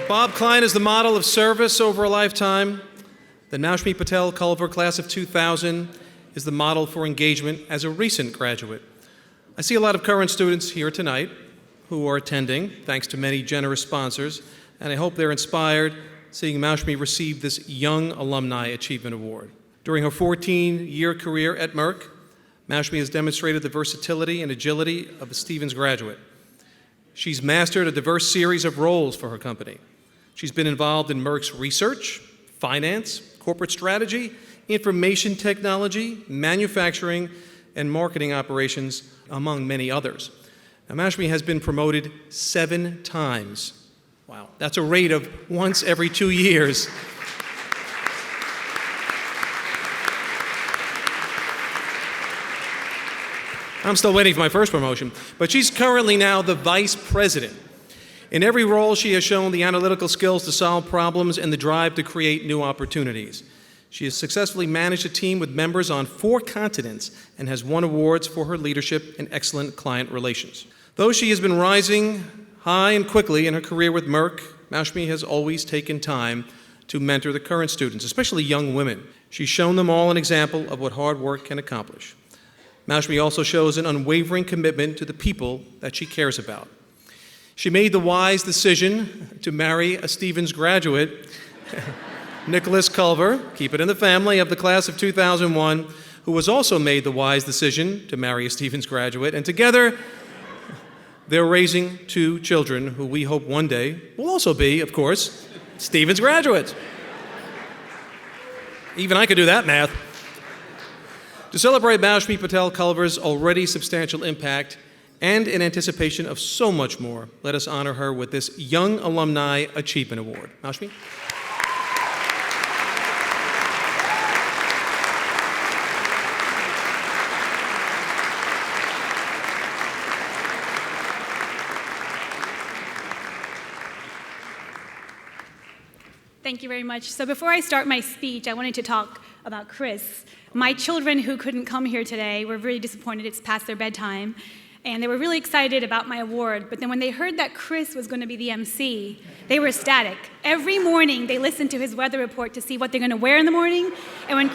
Bob Klein is the model of service over a lifetime. The Moushmi Patel Culver class of 2000 is the model for engagement as a recent graduate. I see a lot of current students here tonight who are attending, thanks to many generous sponsors, and I hope they're inspired seeing Moushmi receive this Young Alumni Achievement Award. During her 14-year career at Merck, Moushmi has demonstrated the versatility and agility of a Stevens graduate. She's mastered a diverse series of roles for her company. She's been involved in Merck's research, finance, corporate strategy, information technology, manufacturing, and marketing operations, among many others. Now, Moushmi has been promoted 7 times. Wow, that's a rate of once every 2 years. I'm still waiting for my first promotion, but she's currently now the vice president. In every role, she has shown the analytical skills to solve problems and the drive to create new opportunities. She has successfully managed a team with members on 4 continents and has won awards for her leadership and excellent client relations. Though she has been rising high and quickly in her career with Merck, Moushmi has always taken time to mentor the current students, especially young women. She's shown them all an example of what hard work can accomplish. Moushmi also shows an unwavering commitment to the people that she cares about. She made the wise decision to marry a Stevens graduate, Nicholas Culver, keep it in the family, of the class of 2001, who has also made the wise decision to marry a Stevens graduate, and together they're raising 2 children who we hope one day will also be, of course, Stevens graduates. Even I could do that math. To celebrate Moushmi Patel Culver's already substantial impact and in anticipation of so much more, let us honor her with this Young Alumni Achievement Award. Moushmi? Thank you very much. So before I start my speech, I wanted to talk about Chris. My children who couldn't come here today were really disappointed. It's past their bedtime. And they were really excited about my award. But then when they heard that Chris was going to be the MC, they were ecstatic. Every morning, they listened to his weather report to see what they're going to wear in the morning. And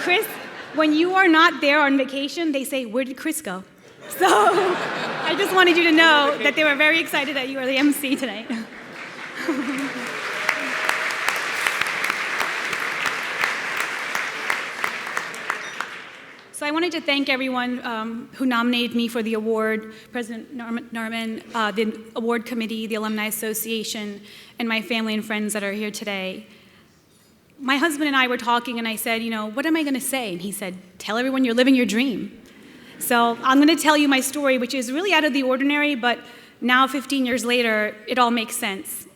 when you are not there on vacation, they say, "Where did Chris go?" So I just wanted you to know that they were very excited that you are the MC tonight. So I wanted to thank everyone who nominated me for the award, President Norman, the award committee, the Alumni Association, and my family and friends that are here today. My husband and I were talking, and I said, what am I going to say? And he said, tell everyone you're living your dream. So I'm going to tell you my story, which is really out of the ordinary, but now 15 years later, it all makes sense.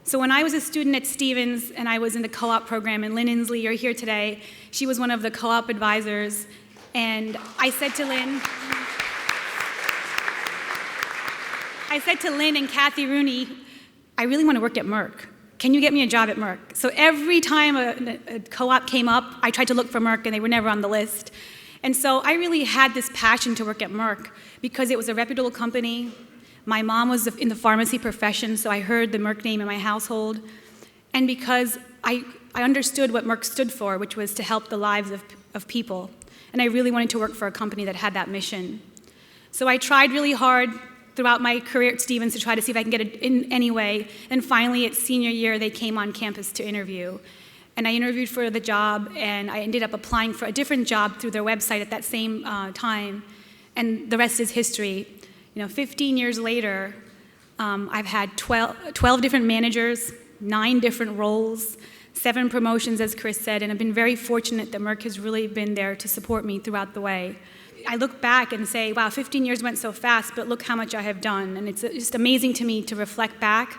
So when I was a student at Stevens, and I was in the co-op program, and Lynn Inslee, you're here today, she was one of the co-op advisors. And I said to Lynn and Kathy Rooney, I really want to work at Merck. Can you get me a job at Merck? So every time a co-op came up, I tried to look for Merck, and they were never on the list. And so I really had this passion to work at Merck because it was a reputable company. My mom was in the pharmacy profession, so I heard the Merck name in my household. And because I understood what Merck stood for, which was to help the lives of people. And I really wanted to work for a company that had that mission. So I tried really hard throughout my career at Stevens to try to see if I can get it in any way. And finally, at senior year, they came on campus to interview. And I interviewed for the job, and I ended up applying for a different job through their website at that same time. And the rest is history. 15 years later, I've had 12 different managers, 9 different roles, 7 promotions, as Chris said, and I've been very fortunate that Merck has really been there to support me throughout the way. I look back and say, wow, 15 years went so fast, but look how much I have done. And it's just amazing to me to reflect back.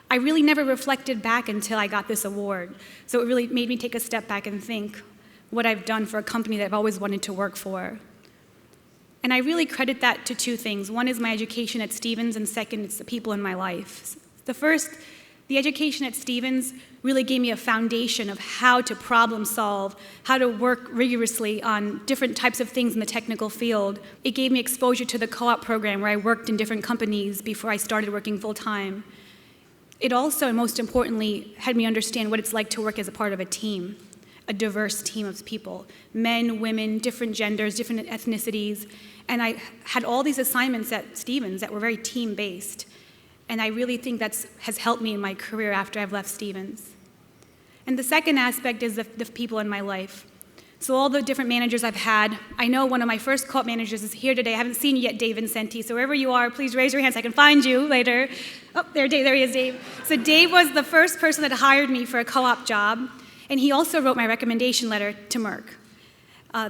I really never reflected back until I got this award. So it really made me take a step back and think what I've done for a company that I've always wanted to work for. And I really credit that to 2 things. One is my education at Stevens, and second, it's the people in my life. The first, the education at Stevens really gave me a foundation of how to problem solve, how to work rigorously on different types of things in the technical field. It gave me exposure to the co-op program where I worked in different companies before I started working full-time. it also, and most importantly, had me understand what it's like to work as a part of a team, a diverse team of people, men, women, different genders, different ethnicities. And I had all these assignments at Stevens that were very team-based. And I really think that has helped me in my career after I've left Stevens. And the second aspect is the people in my life. So all the different managers I've had, I know one of my first co-op managers is here today. I haven't seen you yet, Dave Vincenti. So wherever you are, please raise your hand so I can find you later. Oh, there he is, Dave. So Dave was the first person that hired me for a co-op job, and he also wrote my recommendation letter to Merck.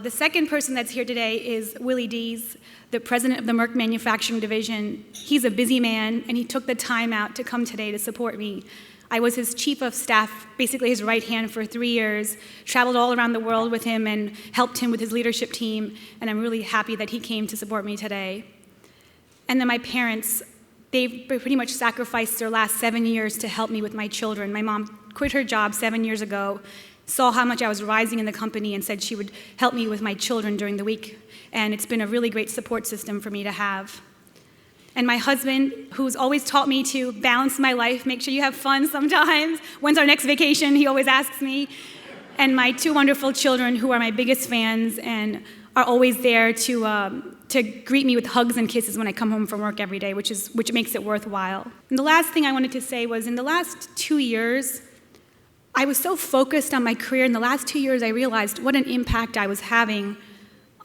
The second person that's here today is Willie Dees, the president of the Merck Manufacturing Division. He's a busy man, and he took the time out to come today to support me. I was his chief of staff, basically his right hand for 3 years, traveled all around the world with him and helped him with his leadership team, and I'm really happy that he came to support me today. And then my parents, they've pretty much sacrificed their last 7 years to help me with my children. My mom quit her job 7 years ago, saw how much I was rising in the company, and said she would help me with my children during the week, and it's been a really great support system for me to have. And my husband, who's always taught me to balance my life, make sure you have fun sometimes. When's our next vacation? He always asks me. And my 2 wonderful children, who are my biggest fans and are always there to greet me with hugs and kisses when I come home from work every day, which makes it worthwhile. And the last thing I wanted to say was, in the last 2 years, I was so focused on my career. In the last 2 years, I realized what an impact I was having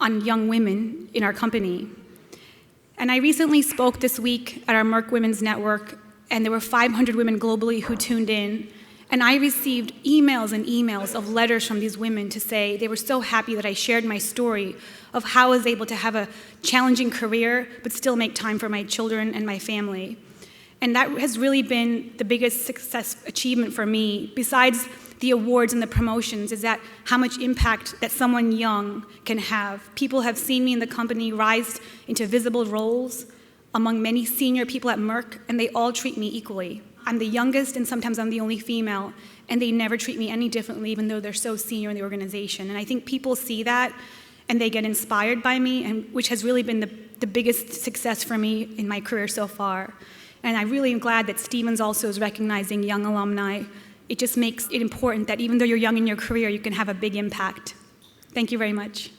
on young women in our company. And I recently spoke this week at our Merck Women's Network, and there were 500 women globally who tuned in. And I received emails and emails of letters from these women to say they were so happy that I shared my story of how I was able to have a challenging career, but still make time for my children and my family. And that has really been the biggest success achievement for me, besides the awards and the promotions, is that how much impact that someone young can have. People have seen me in the company rise into visible roles among many senior people at Merck, and they all treat me equally. I'm the youngest, and sometimes I'm the only female, and they never treat me any differently, even though they're so senior in the organization. And I think people see that, and they get inspired by me, and which has really been the biggest success for me in my career so far. And I really am glad that Stevens also is recognizing young alumni. It just makes it important that even though you're young in your career, you can have a big impact. Thank you very much.